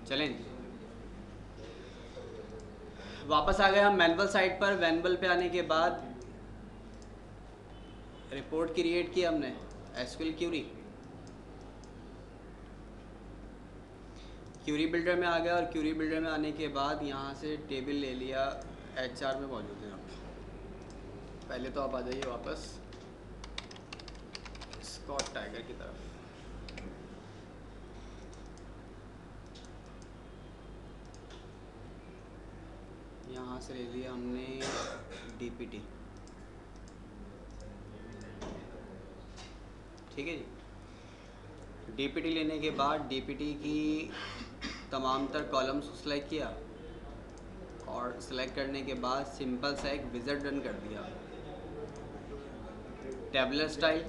चलें, वापस आ गए हम मैनुअल साइट पर। मैनुअल पे आने के बाद रिपोर्ट क्रिएट की हमने एसक्यूएल क्यूरी बिल्डर में आ गया, और क्यूरी बिल्डर में आने के बाद यहाँ से टेबल ले लिया, HR में मौजूद है। पहले तो आप आ जाइए वापस स्कॉट टाइगर की तरफ। यहाँ से ले लिया हमने DPT, ठीक है जी। DPT लेने के बाद DPT की तमाम तर कॉलम्स को सिलेक्ट किया, और सिलेक्ट करने के बाद सिंपल सा एक विज़िट रन कर दिया। Tabular style,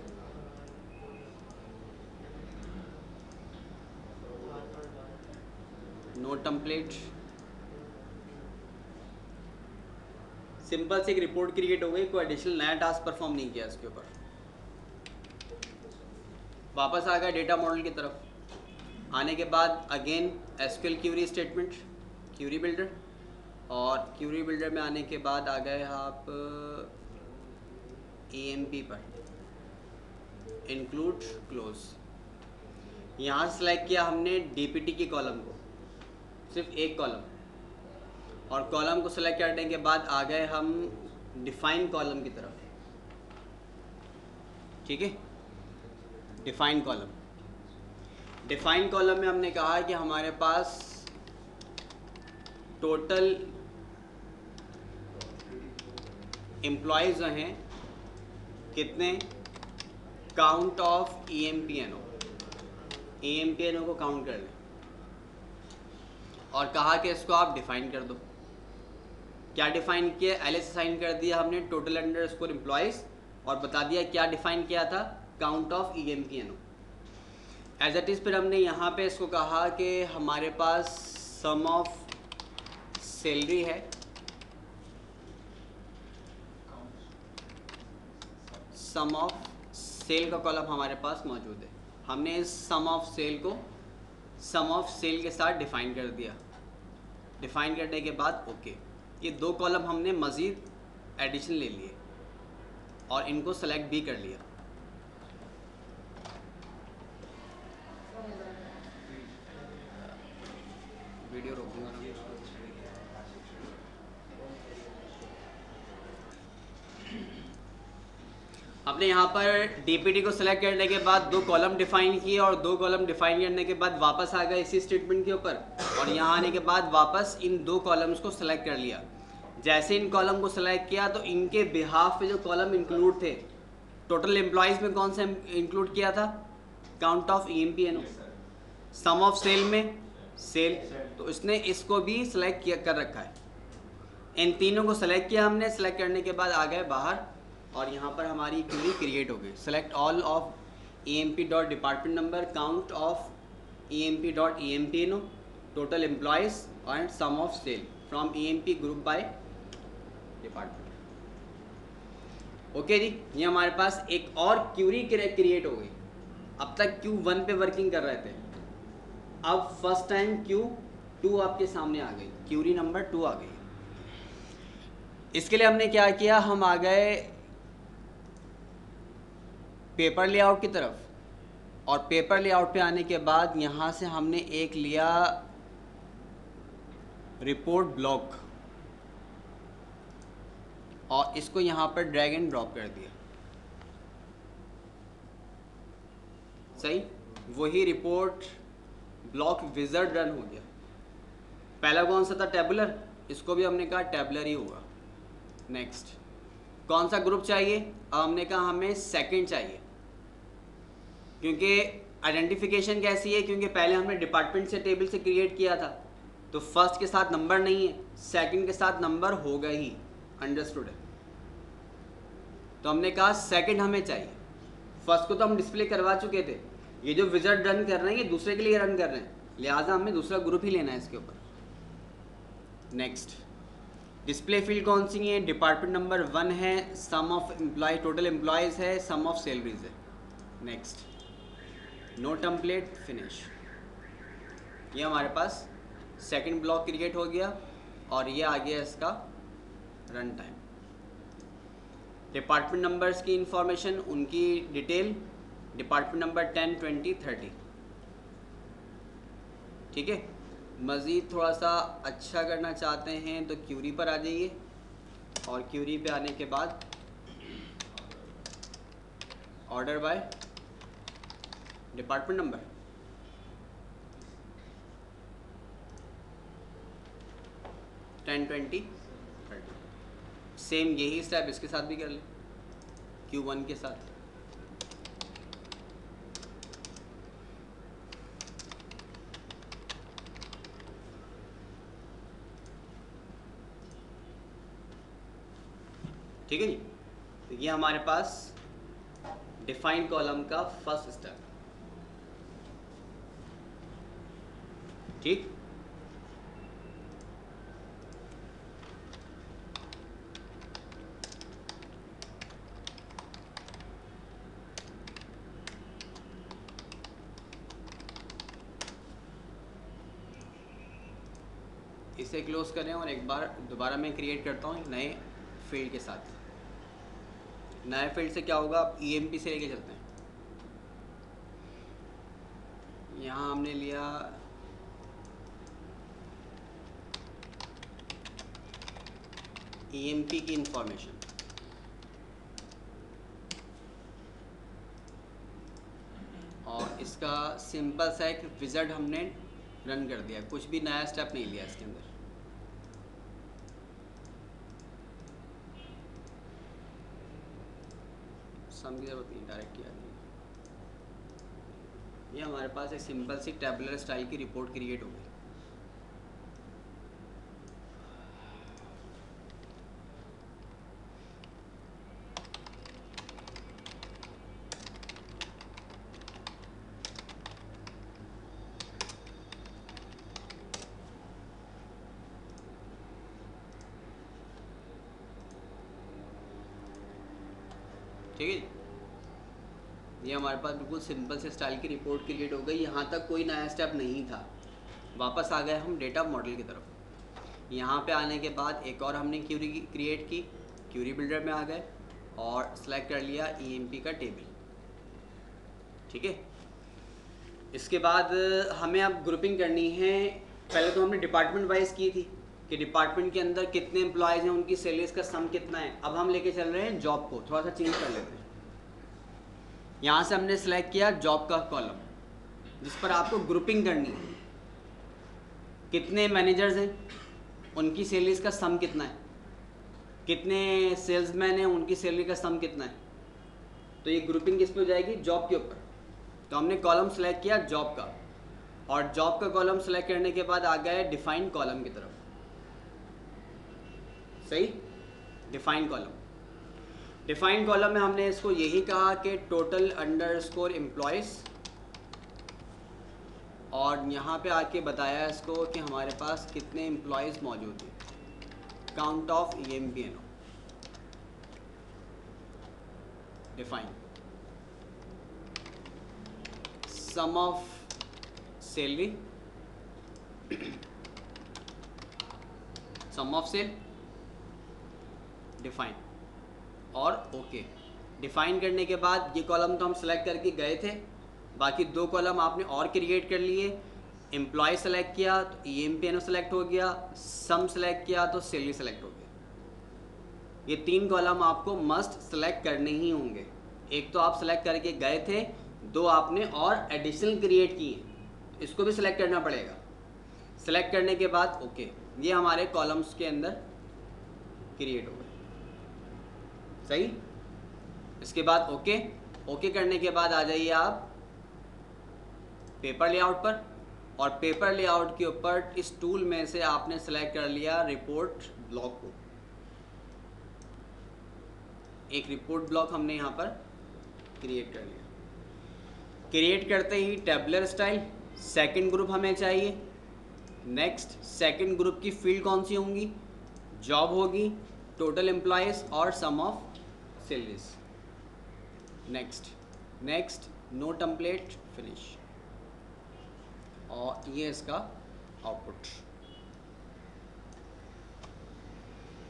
no template, simple से एक रिपोर्ट क्रिएट हो गई। कोई एडिशनल नया टास्क परफॉर्म नहीं किया इसके ऊपर। वापस आ गया डेटा मॉडल की तरफ। आने के बाद again SQL query statement, query builder, और क्यूरी बिल्डर में आने के बाद आ गए आप EMP पर, इंक्लूड क्लोज। यहाँ सेलेक्ट किया हमने DPT की कॉलम को, सिर्फ एक कॉलम, और कॉलम को सेलेक्ट करने के बाद आ गए हम डिफाइन कॉलम की तरफ, ठीक है। डिफाइन कॉलम, डिफाइन कॉलम में हमने कहा कि हमारे पास टोटल एम्प्लॉयज़ हैं कितने, काउंट ऑफ EMPNO को काउंट कर लें, और कहा कि इसको आप डिफाइन कर दो। क्या डिफाइन किया, LS असाइन कर दिया हमने टोटल अंडरस्कोर एम्प्लॉयज़, और बता दिया क्या डिफाइन किया था, count of EMPNO as it is. फिर हमने यहाँ पे इसको कहा कि हमारे पास सम ऑफ सैलरी है, सम ऑफ सेल का कॉलम हमारे पास मौजूद है। हमने इस सम ऑफ सेल को सम ऑफ सेल के साथ डिफाइन कर दिया। डिफाइन करने के बाद ओके, ये दो कॉलम हमने मज़ीद एडिशन ले लिए और इनको सेलेक्ट भी कर लिया। वीडियो रोकूंगा ना। हमने यहाँ पर DPT को सिलेक्ट करने के बाद दो कॉलम डिफाइन किए, और दो कॉलम डिफाइन करने के बाद वापस आ गए इसी स्टेटमेंट के ऊपर, और यहाँ आने के बाद वापस इन दो कॉलम्स को सिलेक्ट कर लिया। जैसे इन कॉलम को सिलेक्ट किया तो इनके बिहाफ पे जो कॉलम इंक्लूड थे, टोटल एम्प्लॉयज़ में कौन सा इंक्लूड किया था, count of EMPNO। Sum of sal में सेल, तो इसने इसको भी सिलेक्ट किया कर रखा है। इन तीनों को सिलेक्ट किया हमने, सिलेक्ट करने के बाद आ गए बाहर, और यहाँ पर हमारी क्वेरी क्रिएट हो गई। Select all of EMP dot department number, count of EMP dot EMPNO, total employees and sum of sal from EMP group by department. Okay जी, ये हमारे पास एक और क्यूरी क्रिएट हो गई। अब तक Q1 पे वर्किंग कर रहे थे, अब फर्स्ट टाइम Q2 आपके सामने आ गई, क्यूरी नंबर 2 आ गई। इसके लिए हमने क्या किया, हम आ गए पेपर लेआउट की तरफ, और पेपर लेआउट पे आने के बाद यहाँ से हमने एक लिया रिपोर्ट ब्लॉक, और इसको यहाँ पर ड्रैग एंड ड्रॉप कर दिया। सही, वही रिपोर्ट ब्लॉक विज़ार्ड रन हो गया। पहला कौन सा था, टेबुलर, इसको भी हमने कहा टेबुलर ही होगा। नेक्स्ट, कौन सा ग्रुप चाहिए, अब हमने कहा हमें सेकंड चाहिए, क्योंकि आइडेंटिफिकेशन कैसी है, क्योंकि पहले हमने डिपार्टमेंट से टेबल से क्रिएट किया था, तो फर्स्ट के साथ नंबर नहीं है, सेकंड के साथ नंबर होगा ही, अंडरस्टूड है। तो हमने कहा सेकंड हमें चाहिए। फर्स्ट को तो हम डिस्प्ले करवा चुके थे, ये जो विज़ार्ड रन कर रहे हैं ये दूसरे के लिए रन कर रहे हैं, लिहाजा हमें दूसरा ग्रुप ही लेना है इसके ऊपर। नेक्स्ट, डिस्प्ले फील्ड कौन सी है, डिपार्टमेंट नंबर 1 है, sum of employee total employees है, सम ऑफ सैलरीज है। Next, no template, finish. ये हमारे पास सेकंड ब्लॉक क्रिएट हो गया और ये आ गया इसका रन टाइम। डिपार्टमेंट नंबर्स की इंफॉर्मेशन, उनकी डिटेल, डिपार्टमेंट नंबर 10, 20, 30। ठीक है। मज़ीद थोड़ा सा अच्छा करना चाहते हैं तो क्यूरी पर आ जाइए और क्यूरी पे आने के बाद order by department number, ten, 20, 30। Same यही स्टेप इसके साथ भी कर ले, Q1 के साथ। ठीक है जी। तो ये हमारे पास डिफाइन कॉलम का फर्स्ट स्टेप। ठीक। इसे क्लोज करें और एक बार दोबारा मैं क्रिएट करता हूँ एक नए फील्ड के साथ। नए फील्ड से क्या होगा, आप EMP से लेके चलते हैं। यहाँ हमने लिया EMP की इंफॉर्मेशन, और इसका सिंपल सा एक विज़ार्ड हमने रन कर दिया, कुछ भी नया स्टेप नहीं लिया इसके अंदर। सम की जरूरत नहीं, डायरेक्ट किया नहीं। ये हमारे पास एक सिंपल सी टेबुलर स्टाइल की रिपोर्ट क्रिएट हो गई। ठीक है, ये हमारे पास बिल्कुल सिंपल से स्टाइल की रिपोर्ट क्रिएट हो गई। यहाँ तक कोई नया स्टेप नहीं था। वापस आ गए हम डेटा मॉडल की तरफ। यहाँ पे आने के बाद एक और हमने क्यूरी क्रिएट की, क्यूरी बिल्डर में आ गए और सेलेक्ट कर लिया EMP का टेबल। ठीक है। इसके बाद हमें अब ग्रुपिंग करनी है। पहले तो हमने डिपार्टमेंट वाइज की थी कि डिपार्टमेंट के अंदर कितने एम्प्लॉयज़ हैं, उनकी सैलरीज का सम कितना है। अब हम लेके चल रहे हैं जॉब को, थोड़ा सा चेंज कर लेते हैं। यहाँ से हमने सेलेक्ट किया जॉब का कॉलम, जिस पर आपको ग्रुपिंग करनी है। कितने मैनेजर्स हैं, उनकी सैलरीज का सम कितना है, कितने सेल्समैन हैं, उनकी सैलरी का सम कितना है। तो ये ग्रुपिंग किस पे हो जाएगी, जॉब के ऊपर। तो हमने कॉलम सेलेक्ट किया जॉब का, और जॉब का कॉलम सेलेक्ट करने के बाद आ गए डिफाइन कॉलम की तरफ। सही, डिफाइन कॉलम। डिफाइन कॉलम में हमने इसको यही कहा कि टोटल अंडरस्कोर एम्प्लॉयज़, और यहाँ पे आके बताया इसको कि हमारे पास कितने एम्प्लॉयज़ मौजूद हैं, count of EMPNO। Define sum of salary, sum of sal, define और ओके। डिफाइन करने के बाद ये कॉलम तो हम सेलेक्ट करके गए थे, बाकी दो कॉलम आपने और क्रिएट कर लिए। एम्प्लॉय सेलेक्ट किया तो EMPNO सेलेक्ट हो गया, सम सेलेक्ट किया तो सैलरी सेलेक्ट हो गया। ये तीन कॉलम आपको मस्ट सेलेक्ट करने ही होंगे। एक तो आप सेलेक्ट करके गए थे, दो आपने और एडिशनल क्रिएट किए, इसको भी सिलेक्ट करना पड़ेगा। सेलेक्ट करने के बाद ओके, ये हमारे कॉलम्स के अंदर क्रिएट हो गए। सही। इसके बाद ओके, ओके करने के बाद आ जाइए आप पेपर लेआउट पर, और पेपर लेआउट के ऊपर इस टूल में से आपने सेलेक्ट कर लिया रिपोर्ट ब्लॉक को। एक रिपोर्ट ब्लॉक हमने यहाँ पर क्रिएट कर लिया। क्रिएट करते ही टेबुलर स्टाइल, सेकंड ग्रुप हमें चाहिए। नेक्स्ट, सेकंड ग्रुप की फील्ड कौन सी होंगी, जॉब होगी, टोटल एम्प्लॉयज़ और sum of salaries. Next, no template, finish. और ये इसका आउटपुट।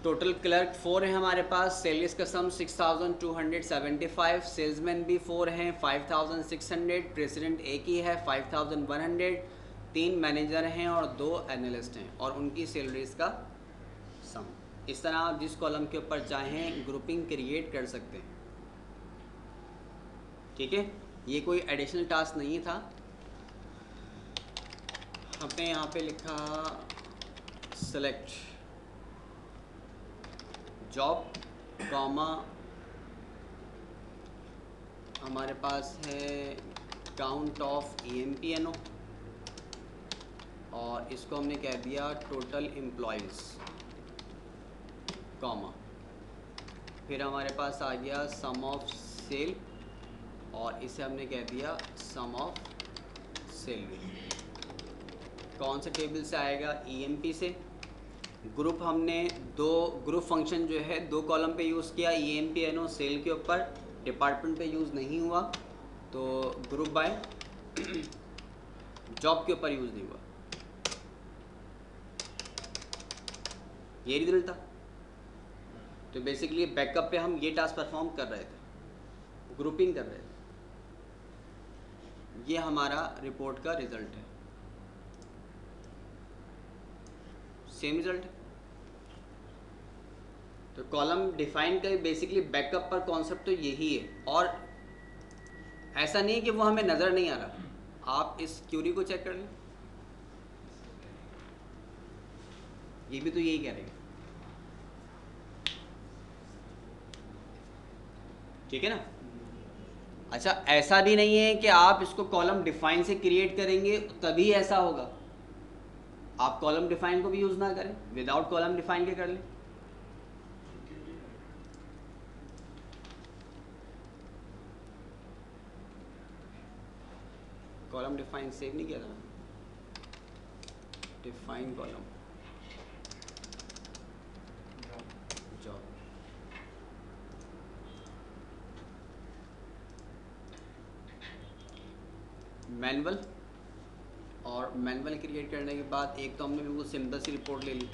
टोटल क्लर्क 4 है हमारे पास, सेल्स का सम 6275, सेल्समैन भी 4 हैं 5600, प्रेसिडेंट एक ही है 5100, 3 मैनेजर हैं और 2 एनालिस्ट हैं और उनकी सैलरीज का सम। इस तरह आप जिस कॉलम के ऊपर चाहें ग्रुपिंग क्रिएट कर सकते हैं। ठीक है, ये कोई एडिशनल टास्क नहीं था। हमने यहाँ पे लिखा सेलेक्ट जॉब कॉमा, हमारे पास है काउंट ऑफ EMPNO और इसको हमने कह दिया टोटल एम्प्लॉयज़ कॉमा, फिर हमारे पास आ गया सम ऑफ सेल और इसे हमने कह दिया सम ऑफ सैलरी। कौन से टेबल से आएगा? EMP से। ग्रुप हमने दो ग्रुप फंक्शन जो है 2 कॉलम पे यूज़ किया, EMPNO सेल के ऊपर, डिपार्टमेंट पे यूज़ नहीं हुआ, तो ग्रुप बाय जॉब के ऊपर यूज़ नहीं हुआ। ये रिजल्ट था। तो बेसिकली बैकअप पे हम ये टास्क परफॉर्म कर रहे थे, ग्रुपिंग कर रहे थे। ये हमारा रिपोर्ट का रिजल्ट है, सेम रिजल्ट है। तो कॉलम डिफाइन का बेसिकली बैकअप पर कॉन्सेप्ट तो यही है, और ऐसा नहीं है कि वो हमें नज़र नहीं आ रहा। आप इस क्यूरी को चेक कर लें, ये भी तो यही कह रहे हैं। ठीक है ना? अच्छा, ऐसा भी नहीं है कि आप इसको कॉलम डिफाइन से क्रिएट करेंगे तभी ऐसा होगा। आप कॉलम डिफाइन को भी यूज़ ना करें, विदाउट कॉलम डिफाइन के कर लें। कॉलम डिफाइन सेव नहीं किया था, डिफाइन कॉलम जॉब। मैनुअल, और मैनुअल क्रिएट करने के बाद एक तो हमने बिल्कुल सिंपल सी रिपोर्ट ले ली,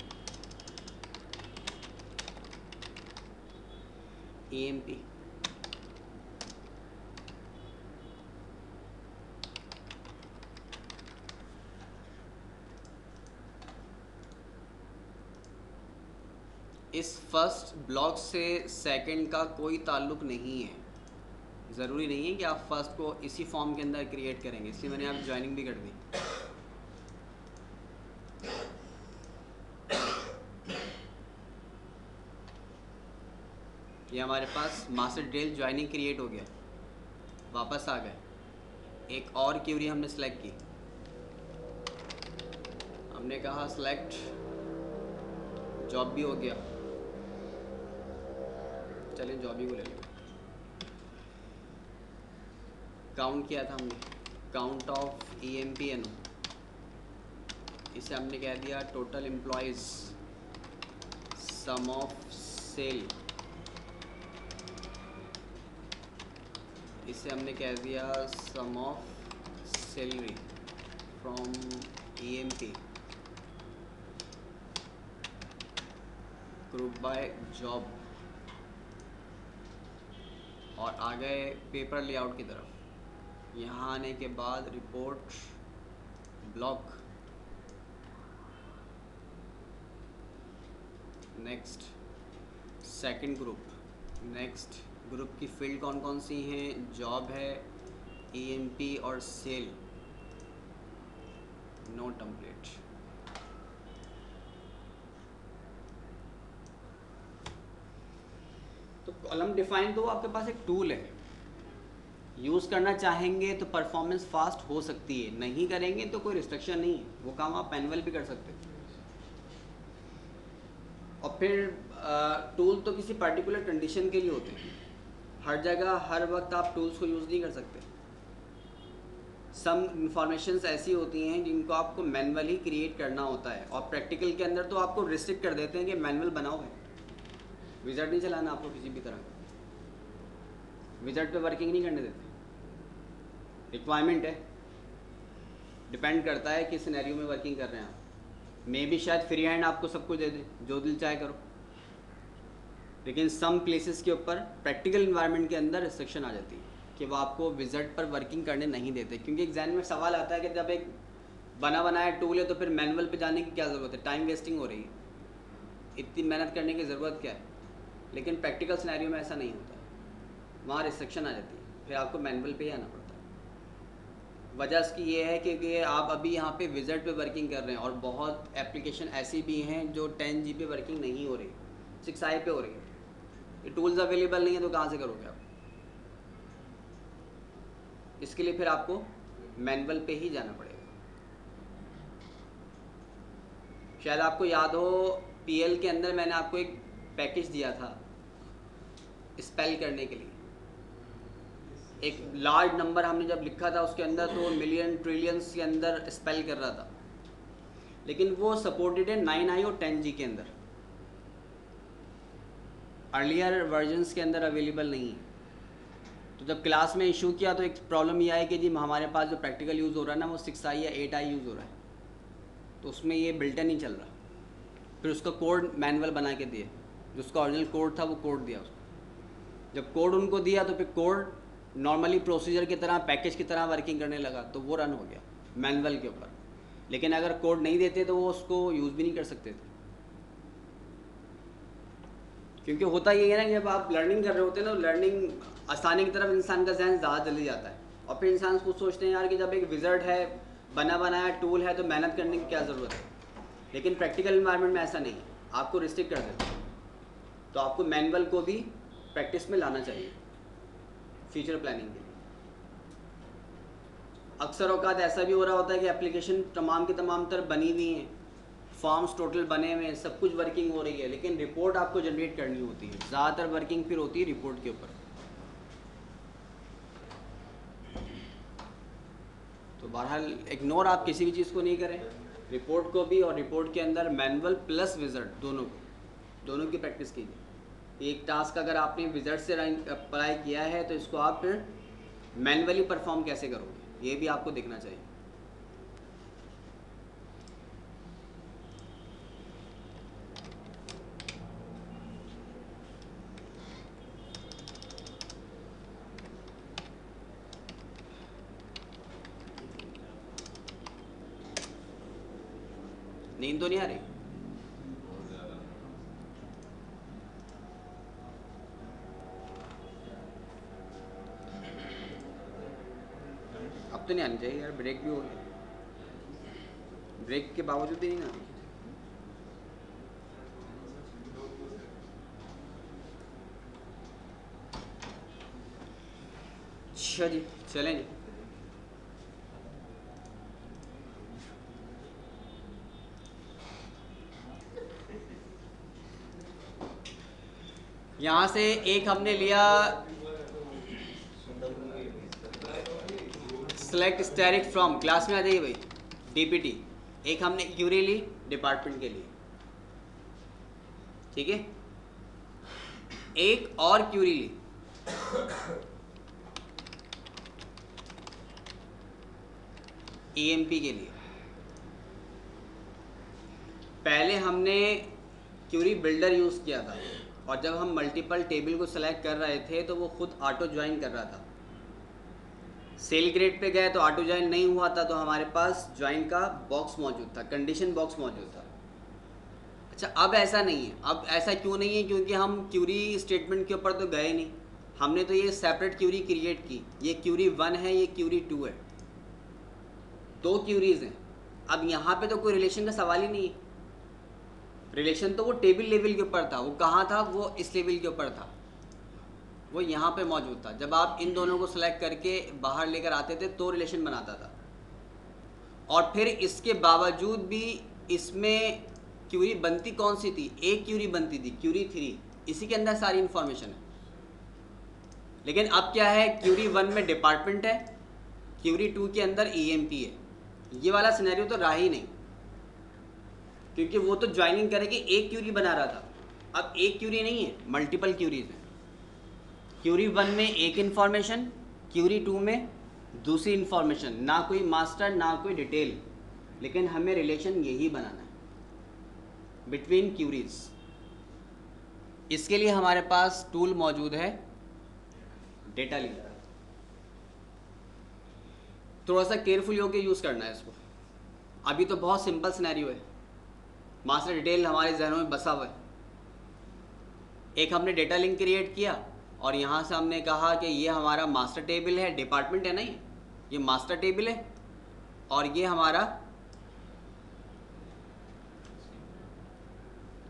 EMP इस फर्स्ट ब्लॉक से सेकंड का कोई ताल्लुक नहीं है। ज़रूरी नहीं है कि आप फर्स्ट को इसी फॉर्म के अंदर क्रिएट करेंगे, इसलिए मैंने आप ज्वाइनिंग भी कर दी। ये हमारे पास मास्टर डिटेल ज्वाइनिंग क्रिएट हो गया, वापस आ गए। एक और क्यूरी हमने सेलेक्ट की, हमने कहा सेलेक्ट जॉब भी हो गया। चलिए जॉब ही को ले लें। काउंट किया था हमने, काउंट ऑफ EMPNO, इसे हमने कह दिया total employees sum of sal, इसे हमने कह दिया sum of salary from EMP, group by job, और आ गए पेपर लेआउट की तरफ। यहाँ आने के बाद report block, next second group, next group की फील्ड कौन कौन सी हैं? जॉब है, EMP और सेल, नो टेम्पलेट। तो कॉलम डिफाइन तो आपके पास एक टूल है, यूज़ करना चाहेंगे तो परफॉर्मेंस फास्ट हो सकती है, नहीं करेंगे तो कोई रिस्ट्रिक्शन नहीं है, वो काम आप मैनुअल भी कर सकते हैं। और फिर टूल तो किसी पर्टिकुलर कंडीशन के लिए होते हैं, हर जगह हर वक्त आप टूल्स को यूज़ नहीं कर सकते। सम इंफॉर्मेशंस ऐसी होती हैं जिनको आपको मैनुअली क्रिएट करना होता है, और प्रैक्टिकल के अंदर तो आपको रिस्ट्रिक्ट कर देते हैं कि मैनुअल बनाओ है, विज़ार्ड नहीं चलाना आपको किसी भी तरह, विज़ार्ड पे वर्किंग नहीं करने देते। रिक्वायरमेंट है, डिपेंड करता है किस सिनेरियो में वर्किंग कर रहे हैं आप। मे भी शायद फ्री हैंड आपको सब कुछ दे दें, जो दिल चाहे करो, लेकिन सम प्लेसेस के ऊपर प्रैक्टिकल इन्वायरमेंट के अंदर रिस्ट्रिक्शन आ जाती है कि वो आपको विजिट पर वर्किंग करने नहीं देते, क्योंकि एग्जाम में सवाल आता है कि जब एक बना बनाया टूल है तो फिर मैनुअल पे जाने की क्या ज़रूरत है, टाइम वेस्टिंग हो रही है, इतनी मेहनत करने की ज़रूरत क्या है। लेकिन प्रैक्टिकल सिनेरियो में ऐसा नहीं होता, वहाँ रिस्ट्रिक्शन आ जाती है, फिर आपको मैनुअल पे ही आना पड़ता है। वजह इसकी ये है कि आप अभी यहाँ पे विजिट पे वर्किंग कर रहे हैं और बहुत एप्लीकेशन ऐसी भी हैं जो 10G पे वर्किंग नहीं हो रही, 6i पे हो रही है। ये टूल्स अवेलेबल नहीं है तो कहाँ से करोगे आप? इसके लिए फिर आपको मैनुअल पे ही जाना पड़ेगा। शायद आपको याद हो PL के अंदर मैंने आपको एक पैकेज दिया था स्पेल करने के लिए। एक लार्ज नंबर हमने जब लिखा था उसके अंदर तो मिलियन ट्रिलियंस के अंदर स्पेल कर रहा था, लेकिन वो सपोर्टेड है 9i और 10G के अंदर, अर्लियर वर्जन्स के अंदर अवेलेबल नहीं है। तो जब क्लास में इशू किया तो एक प्रॉब्लम ये आई कि जी हमारे पास जो प्रैक्टिकल यूज़ हो रहा है ना वो 6i या 8i यूज़ हो रहा है, तो उसमें ये बिल्टन नहीं चल रहा। फिर उसका कोड मैनुअल बना के दिए, जो उसका ओरिजिनल कोड था वो कोड दिया उसको। जब कोड उनको दिया तो फिर कोड नॉर्मली प्रोसीजर की तरह पैकेज की तरह वर्किंग करने लगा, तो वो रन हो गया मैनुअल के ऊपर। लेकिन अगर कोड नहीं देते तो वो उसको यूज़ भी नहीं कर सकते थे, क्योंकि होता ये है ना, जब आप लर्निंग कर रहे होते हैं ना, लर्निंग आसानी की तरफ इंसान का जहन ज़्यादा जल्दी जाता है, और फिर इंसान खुद सोचते हैं यार कि जब एक विज़र्ड है, बना बनाया टूल है, तो मेहनत करने की क्या ज़रूरत है। लेकिन प्रैक्टिकल इन्वायरमेंट में ऐसा नहीं है, आपको रिस्ट्रिक्ट कर देते हैं। तो आपको मैनुअल को भी प्रैक्टिस में लाना चाहिए फ्यूचर प्लानिंग के लिए। अक्सर औकात ऐसा भी हो रहा होता है कि एप्लीकेशन तमाम की तमाम तर बनी हुई हैं, फॉर्म्स टोटल बने हुए हैं, सब कुछ वर्किंग हो रही है, लेकिन रिपोर्ट आपको जनरेट करनी होती है। ज़्यादातर वर्किंग फिर होती है रिपोर्ट के ऊपर। तो बहरहाल इग्नोर आप किसी भी चीज़ को नहीं करें, रिपोर्ट को भी, और रिपोर्ट के अंदर मैनुअल प्लस विज़र्ड दोनों की प्रैक्टिस कीजिए। एक टास्क अगर आपने विज़र्ड से अप्लाई किया है तो इसको आप फिर मैनुअली परफॉर्म कैसे करोगे, ये भी आपको देखना चाहिए। नींद तो नहीं आ रही? अब तो नहीं आनी चाहिए यार, ब्रेक भी हो गया, ब्रेक के बावजूद ही नहीं आनी। अच्छा जी, चलें जी। यहाँ से एक हमने लिया सेलेक्ट स्टैटिक फ्रॉम, क्लास में आ जाइए भाई, DPT। एक हमने क्यूरी ली डिपार्टमेंट के लिए, ठीक है। एक और क्यूरी ली EMP के लिए। पहले हमने क्यूरी बिल्डर यूज़ किया था, और जब हम मल्टीपल टेबल को सेलेक्ट कर रहे थे तो वो खुद ऑटो ज्वाइन कर रहा था। सेल ग्रेड पे गए तो ऑटो ज्वाइन नहीं हुआ था, तो हमारे पास ज्वाइन का बॉक्स मौजूद था, कंडीशन बॉक्स मौजूद था। अच्छा, अब ऐसा नहीं है। अब ऐसा क्यों नहीं है? क्योंकि हम क्यूरी स्टेटमेंट के ऊपर तो गए नहीं, हमने तो ये सेपरेट क्यूरी क्रिएट की। ये क्यूरी 1 है, ये क्यूरी 2 है, 2 क्यूरीज हैं। अब यहाँ पे तो कोई रिलेशन का सवाल ही नहीं है। रिलेशन तो वो टेबल लेवल के ऊपर था। वो कहाँ था? वो इस लेवल के ऊपर था, वो यहाँ पे मौजूद था। जब आप इन दोनों को सेलेक्ट करके बाहर लेकर आते थे तो रिलेशन बनाता था। और फिर इसके बावजूद भी इसमें क्यूरी बनती कौन सी थी? एक क्यूरी बनती थी, क्यूरी 3, इसी के अंदर सारी इंफॉर्मेशन है। लेकिन अब क्या है? क्यूरी 1 में डिपार्टमेंट है, क्यूरी 2 के अंदर EMP है। ये वाला सिनेरियो तो रहा ही नहीं, क्योंकि वो तो ज्वाइनिंग करके एक क्यूरी बना रहा था। अब एक क्यूरी नहीं है, मल्टीपल क्यूरीज हैं। क्यूरी 1 में एक इन्फॉर्मेशन, क्यूरी 2 में दूसरी इन्फॉर्मेशन, ना कोई मास्टर ना कोई डिटेल, लेकिन हमें रिलेशन यही बनाना है बिटवीन क्यूरीज। इसके लिए हमारे पास टूल मौजूद है डेटा लिंक। थोड़ा सा केयरफुल होकर यूज़ करना है इसको। अभी तो बहुत सिंपल सिनेरियो है, मास्टर डिटेल हमारे जहनों में बसा हुआ है। एक हमने डेटा लिंक क्रिएट किया और यहाँ से हमने कहा कि ये हमारा मास्टर टेबल है, डिपार्टमेंट है ना, ये मास्टर टेबल है और ये हमारा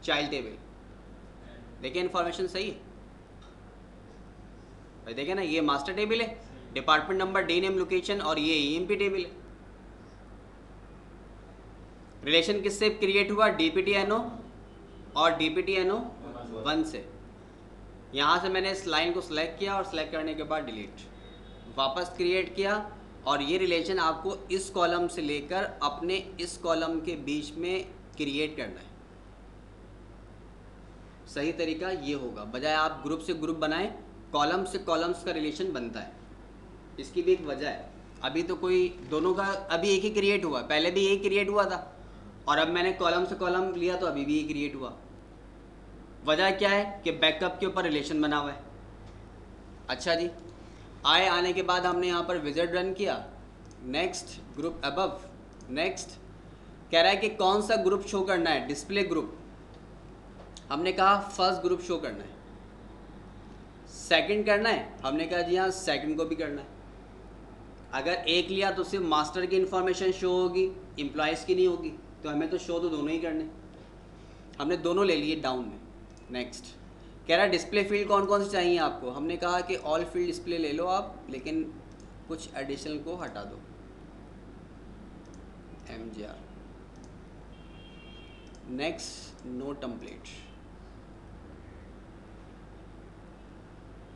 चाइल्ड टेबल। देखिए इन्फॉर्मेशन सही है भाई, देखे ना, ये मास्टर टेबल है, department number, day name, location, और ये ईएमपी टेबल है। रिलेशन किससे क्रिएट हुआ? DPTNO और DPTNO 1 से। यहाँ से मैंने इस लाइन को सिलेक्ट किया और सिलेक्ट करने के बाद डिलीट, वापस क्रिएट किया और ये रिलेशन आपको इस कॉलम से लेकर अपने इस कॉलम के बीच में क्रिएट करना है। सही तरीका ये होगा, बजाय आप ग्रुप से ग्रुप बनाएं, कॉलम से कॉलम्स का रिलेशन बनता है। इसकी भी एक वजह है, अभी तो कोई दोनों का अभी एक ही क्रिएट हुआ, पहले भी यही क्रिएट हुआ था और अब मैंने कॉलम से कॉलम लिया तो अभी भी यही क्रिएट हुआ। वजह क्या है कि बैकअप के ऊपर रिलेशन बना हुआ है। अच्छा जी, आने के बाद हमने यहाँ पर विजिट रन किया, नेक्स्ट ग्रुप अबव, नेक्स्ट कह रहा है कि कौन सा ग्रुप शो करना है, डिस्प्ले ग्रुप। हमने कहा फर्स्ट ग्रुप शो करना है। सेकंड करना है, हमने कहा जी हाँ सेकंड को भी करना है। अगर एक लिया तो सिर्फ मास्टर की इन्फॉर्मेशन शो होगी, एम्प्लॉयज़ की नहीं होगी, तो हमें तो शो तो दोनों ही करने। हमने दोनों ले लिए डाउन में। नेक्स्ट कह रहा है डिस्प्ले फील्ड कौन कौन से चाहिए आपको। हमने कहा कि ऑल फील्ड डिस्प्ले ले लो आप, लेकिन कुछ एडिशनल को हटा दो, MGR। Next no template.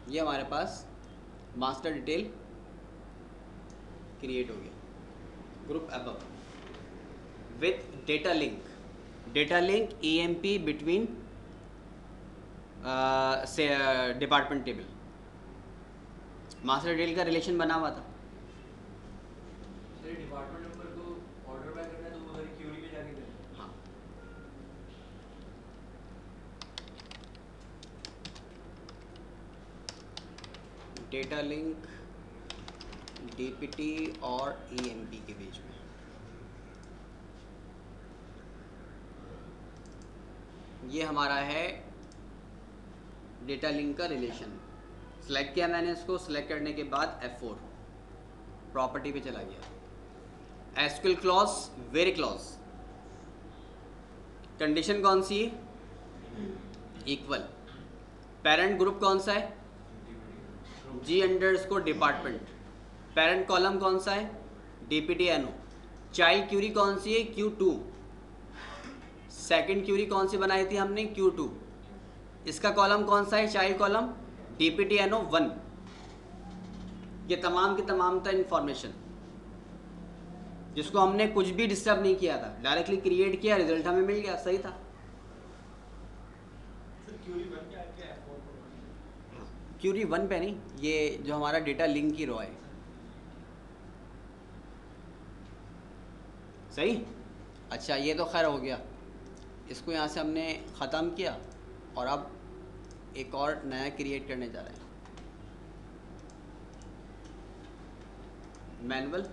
ये हमारे पास मास्टर डिटेल क्रिएट हो गया। Group above with data link, data link EMP between से डिपार्टमेंट टेबल, मास्टर डिटेल का रिलेशन बना हुआ था। डिपार्टमेंट नंबर को ऑर्डर बाय करना है तो वो उधर क्यूरी में जाके करें। हाँ, डेटा लिंक DPT और EMP के बीच में। ये हमारा है डेटा लिंक का रिलेशन। सिलेक्ट किया मैंने इसको, सिलेक्ट करने के बाद F4 प्रॉपर्टी पे चला गया। SQL clause, very clause, condition कौन सी है? इक्वल। पेरेंट ग्रुप कौन सा है? G_ department. पेरेंट कॉलम कौन सा है? DPTNO। चाइल्ड क्यूरी कौन सी है? Q2। सेकंड क्यूरी कौन सी बनाई थी हमने? Q2। इसका कॉलम कौन सा है? Child column DPTNO 1। ये तमाम की तमाम था इन्फॉर्मेशन जिसको हमने कुछ भी डिस्टर्ब नहीं किया था, डायरेक्टली क्रिएट किया, रिजल्ट हमें मिल गया, सही था। क्यूरी 1 पे नहीं, ये जो हमारा डेटा लिंक की रो है, सही। अच्छा, ये तो खैर हो गया, इसको यहाँ से हमने ख़त्म किया और अब एक और नया क्रिएट करने जा रहे हैं। मैनुअल,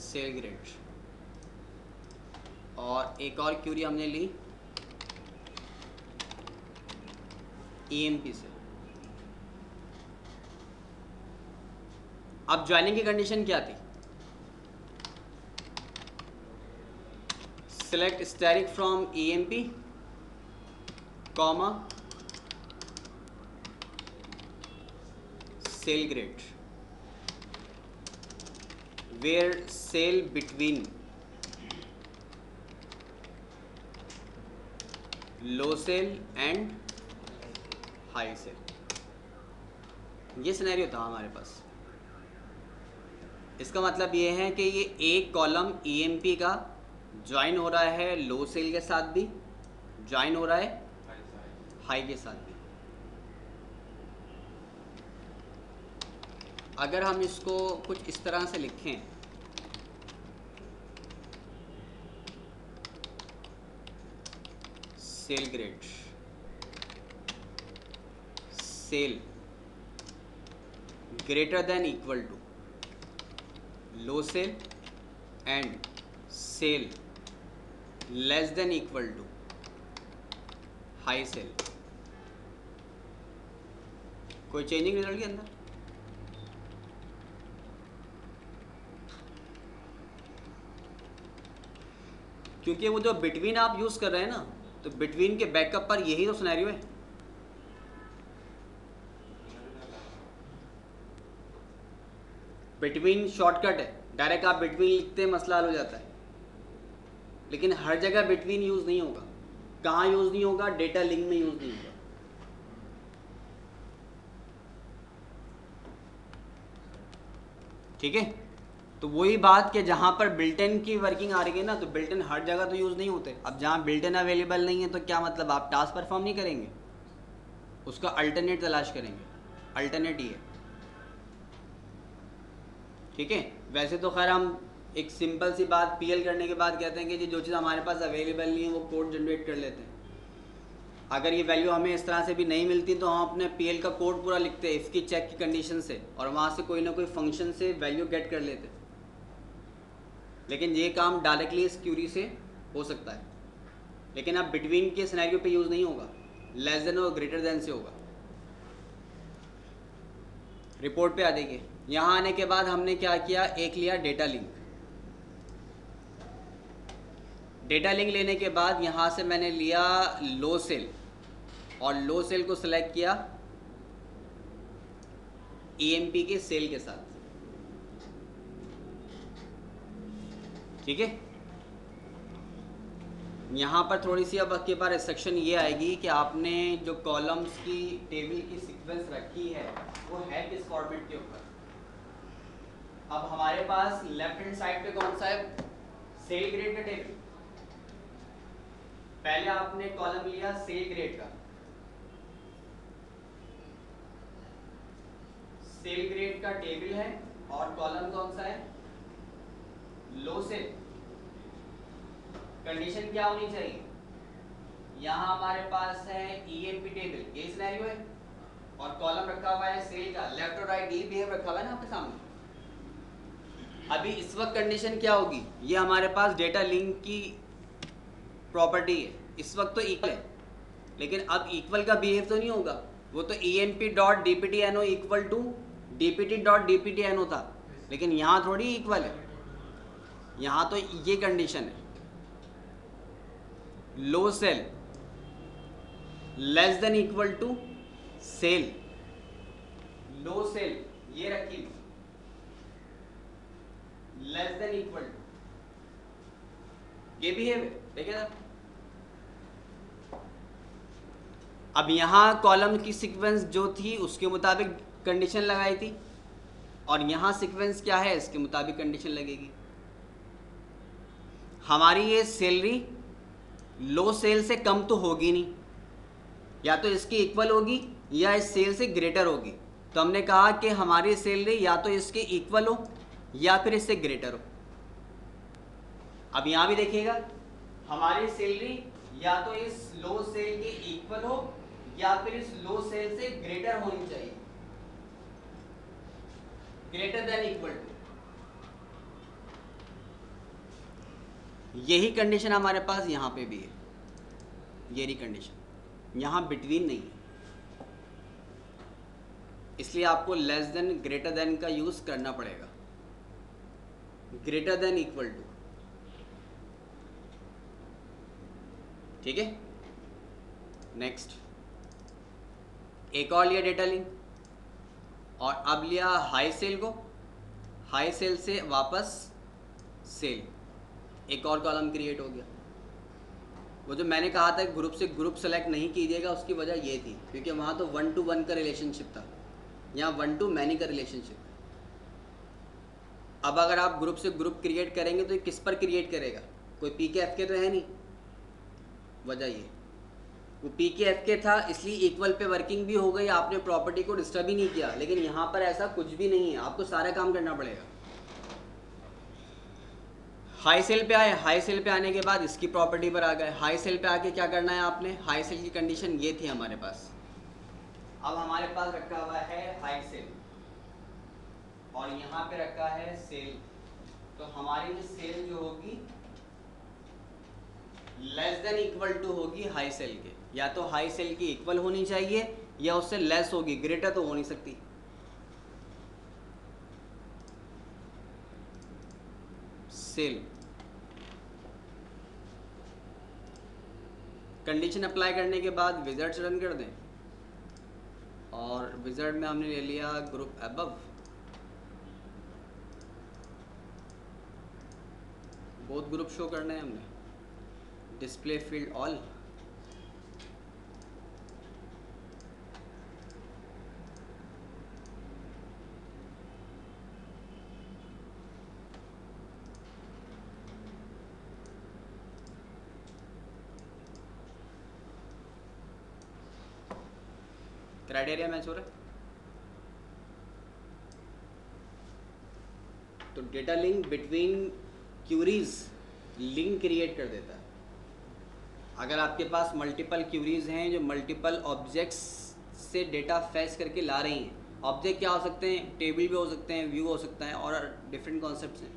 सेल ग्रेड, और एक और क्यूरी हमने ली EMP से। अब ज्वाइनिंग की कंडीशन क्या थी? Select static from EMP, comma sal grade, where cell between low cell and high cell। ये सिनेरियो था हमारे पास। इसका मतलब ये है कि ये एक कॉलम EMP का ज्वाइन हो रहा है लो सेल के साथ भी, ज्वाइन हो रहा है हाई के साथ भी। अगर हम इसको कुछ इस तरह से लिखें, sal grade, sal greater than equal to low sal and sal less than equal to high sal, कोई चेंजिंग रिजल्ट के अंदर? क्योंकि वो जो बिटवीन आप यूज कर रहे हैं ना, तो बिटवीन के बैकअप पर यही तो सिनेरियो है। बिटवीन शॉर्टकट है, डायरेक्ट आप बिटवीन लिखते हैं मसला हल हो जाता है, लेकिन हर जगह बिटवीन यूज नहीं होगा। कहाँ यूज नहीं होगा? डेटा लिंक में यूज नहीं होगा। ठीक है, तो वही बात कि जहाँ पर बिल्ट-इन की वर्किंग आ रही है ना, तो बिल्ट-इन हर जगह तो यूज़ नहीं होते। अब जहाँ बिल्ट-इन अवेलेबल नहीं है तो क्या मतलब, आप टास्क परफॉर्म नहीं करेंगे, उसका अल्टरनेट तलाश करेंगे। अल्टरनेट ही है। ठीक है, वैसे तो खैर हम एक सिंपल सी बात पीएल करने के बाद कहते हैं कि जो चीज़ हमारे पास अवेलेबल नहीं है वो कोड जनरेट कर लेते हैं। अगर ये वैल्यू हमें इस तरह से भी नहीं मिलती तो हम अपने पीएल का कोड पूरा लिखते हैं इसकी चेक की कंडीशन से, और वहाँ से कोई ना कोई फंक्शन से वैल्यू गेट कर लेते हैं। लेकिन ये काम डायरेक्टली इस क्यूरी से हो सकता है, लेकिन अब बिटवीन के सिनेरियो पे यूज़ नहीं होगा, लेस देन और ग्रेटर देन से होगा। रिपोर्ट पे आ देखिए, यहाँ आने के बाद हमने क्या किया, एक लिया डेटा लिंक। डेटा लिंक लेने के बाद यहाँ से मैंने लिया लो सेल, और लो सेल को सिलेक्ट किया ईएमपी के सेल के साथ। ठीक है, यहाँ पर थोड़ी सी अब आपके पास रिस्ट्रिक्शन ये आएगी कि आपने जो कॉलम्स की टेबल की सीक्वेंस रखी है वो है किस फॉर्मेट के ऊपर। अब हमारे पास लेफ्ट हैंड साइड पे कौन सा है, सेल ग्रेड का टेबल। पहले आपने कॉलम लिया सेल ग्रेड का, सेल ग्रेड का टेबल है, और कॉलम कौन सा है, लो सेल। कंडीशन क्या होनी चाहिए, यहाँ हमारे पास है ईएमपी टेबल, ये सिनेरियो है, और कॉलम रखा हुआ है सेल का, लेफ्ट और राइट ये बिहेव रखा हुआ है ना आपके सामने। अभी इस वक्त कंडीशन क्या होगी, ये हमारे पास डेटा लिंक की प्रॉपर्टी है, इस वक्त तो इक्वल है, लेकिन अब इक्वल का बिहेव तो नहीं होगा, वो तो emp.dptno इक्वल टू dpt.dptno था, लेकिन यहाँ थोड़ी इक्वल है, यहाँ तो ये कंडीशन है, low sal less than equal to sal, low sal ये रखी लेस देन इक्वल टू, ये भी है, देखिए सर। अब यहाँ कॉलम की सीक्वेंस जो थी उसके मुताबिक कंडीशन लगाई थी, और यहाँ सीक्वेंस क्या है इसके मुताबिक कंडीशन लगेगी। हमारी ये सैलरी लो सेल से कम तो होगी नहीं, या तो इसकी इक्वल होगी या इस सेल से ग्रेटर होगी। तो हमने कहा कि हमारी सैलरी या तो इसके इक्वल हो या फिर इससे ग्रेटर हो। अब यहाँ भी देखिएगा, हमारी सैलरी या तो इस लो सेल के इक्वल हो या फिर इस लो सेल से ग्रेटर होनी चाहिए, ग्रेटर देन इक्वल टू। यही कंडीशन हमारे पास यहाँ पे भी है, यही कंडीशन, यहाँ बिटवीन नहीं है, इसलिए आपको लेस देन ग्रेटर देन का यूज करना पड़ेगा, ग्रेटर देन इक्वल टू। ठीक है, नेक्स्ट एक और लिया डेटा लिंक, और अब लिया हाई सेल को, हाई सेल से वापस सेल, एक और कॉलम क्रिएट हो गया। वो जो मैंने कहा था ग्रुप से ग्रुप सेलेक्ट नहीं कीजिएगा, उसकी वजह ये थी क्योंकि वहाँ तो 1 to 1 का रिलेशनशिप था, यहाँ 1 to many का रिलेशनशिप है। अब अगर आप ग्रुप से ग्रुप क्रिएट करेंगे तो ये किस पर क्रिएट करेगा, कोई पी के एफ के तो है नहीं, वजह ये। वो पी के एफ के था, इसलिए इक्वल पे वर्किंग भी हो गई, आपने प्रॉपर्टी को डिस्टर्ब ही नहीं किया। लेकिन यहाँ पर ऐसा कुछ भी नहीं है, आपको सारा काम करना पड़ेगा। हाई सेल पे आए, हाई सेल पे आने के बाद इसकी प्रॉपर्टी पर आ गए। हाई सेल पे आके क्या करना है आपने, हाई सेल की कंडीशन ये थी हमारे पास। अब हमारे पास रखा हुआ है हाई सेल और यहाँ पे रखा है सेल। तो हमारी जो सेल जो होगी लेस देन इक्वल टू होगी हाई सेल के, या तो हाई सेल की इक्वल होनी चाहिए या उससे लेस होगी, ग्रेटर तो हो नहीं सकती। सेल कंडीशन अप्लाई करने के बाद विजर्ड्स रन कर दें और विजर्ड में हमने ले लिया group above, both group show करने हैं हमने, display field all. Criteria match हो रहा है। तो data link between queries link create कर देता है। अगर आपके पास मल्टीपल क्यूरीज हैं जो मल्टीपल ऑब्जेक्ट्स से डेटा फैच करके ला रही हैं, ऑब्जेक्ट क्या हो सकते हैं, टेबल भी हो सकते हैं, व्यू हो सकता है और डिफरेंट कॉन्सेप्ट्स हैं।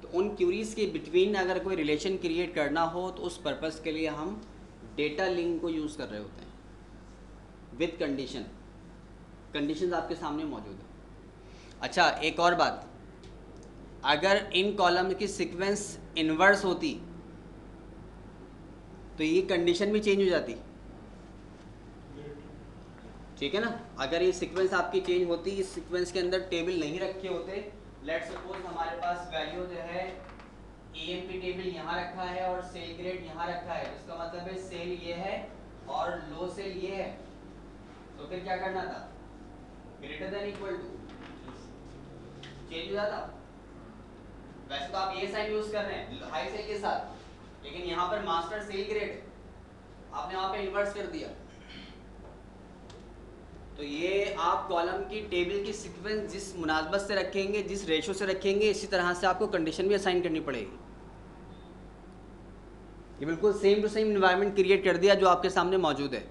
तो उन क्यूरीज के बिटवीन अगर कोई रिलेशन क्रिएट करना हो तो उस पर्पस के लिए हम डेटा लिंक को यूज़ कर रहे होते हैं विद कंडीशन। कंडीशंस आपके सामने मौजूद है। अच्छा, एक और बात, अगर इन कॉलम की सीक्वेंस इन्वर्स होती तो ये कंडीशन भी चेंज हो जाती, ठीक है ना। अगर ये सीक्वेंस आपकी चेंज होती, इस सीक्वेंस के अंदर टेबल नहीं रखे होते, लेट्स सपोज हमारे पास वैल्यू जो है एएमपी टेबल यहाँ रखा है और सेल ग्रेड यहाँ रखा है, इसका मतलब है सेल ये है और लो सेल ये है, तो फिर क्या करना था, greater than equal to, change हो जाता। वैसे तो आप ये साइन यूज कर रहे हैं हाई सेल के साथ, लेकिन यहाँ पर मास्टर सेल ग्रेड आपने वहाँ पे इन्वर्स कर दिया। तो ये आप कॉलम की टेबल की सीक्वेंस जिस मुनासबत से रखेंगे, जिस रेशो से रखेंगे, इसी तरह से आपको कंडीशन भी असाइन करनी पड़ेगी। ये बिल्कुल same to same environment create कर दिया जो आपके सामने मौजूद है।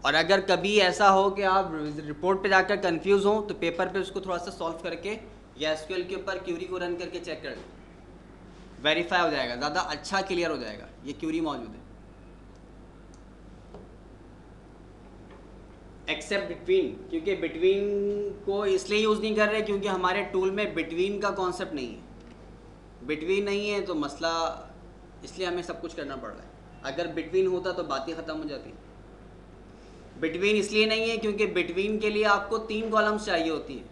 और अगर कभी ऐसा हो कि आप रिपोर्ट पे जाकर कंफ्यूज हो तो पेपर पे उसको थोड़ा सा सॉल्व करके या एसक्यूएल के ऊपर क्यूरी को रन करके चेक कर लें, वेरीफाई हो जाएगा, ज़्यादा अच्छा क्लियर हो जाएगा। ये क्यूरी मौजूद है। एक्सेप्ट बिटवीन, क्योंकि बिटवीन को इसलिए यूज़ नहीं कर रहे क्योंकि हमारे टूल में बिटवीन का कॉन्सेप्ट नहीं है। बिटवीन नहीं है तो मसला, इसलिए हमें सब कुछ करना पड़ रहा है। अगर बिटवीन होता तो बात ही ख़त्म हो जाती। बिटवीन इसलिए नहीं है क्योंकि बिटवीन के लिए आपको 3 कॉलम्स चाहिए होती हैं,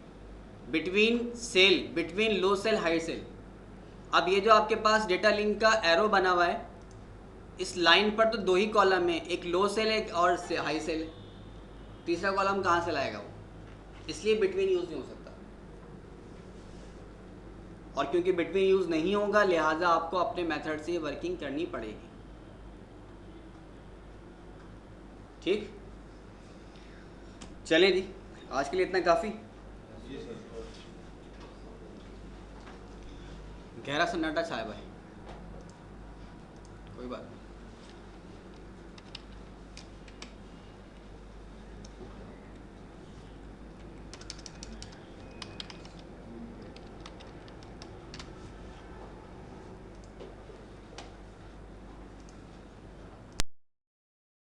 between sal, between low sal, high sal. अब ये जो आपके पास डेटा लिंक का एरो बना हुआ है, इस लाइन पर तो 2 ही कॉलम है, एक लो सेल है और हाई सेल है, तीसरा कॉलम कहाँ से लाएगा वो, इसलिए बिटवीन यूज़ नहीं हो सकता। और क्योंकि बिटवीन यूज़ नहीं होगा लिहाजा आपको अपने मेथड से वर्किंग करनी पड़ेगी। ठीक, चले जी, आज के लिए इतना काफ़ी। गहरा सन्नाटा छाया भाई, कोई बात नहीं।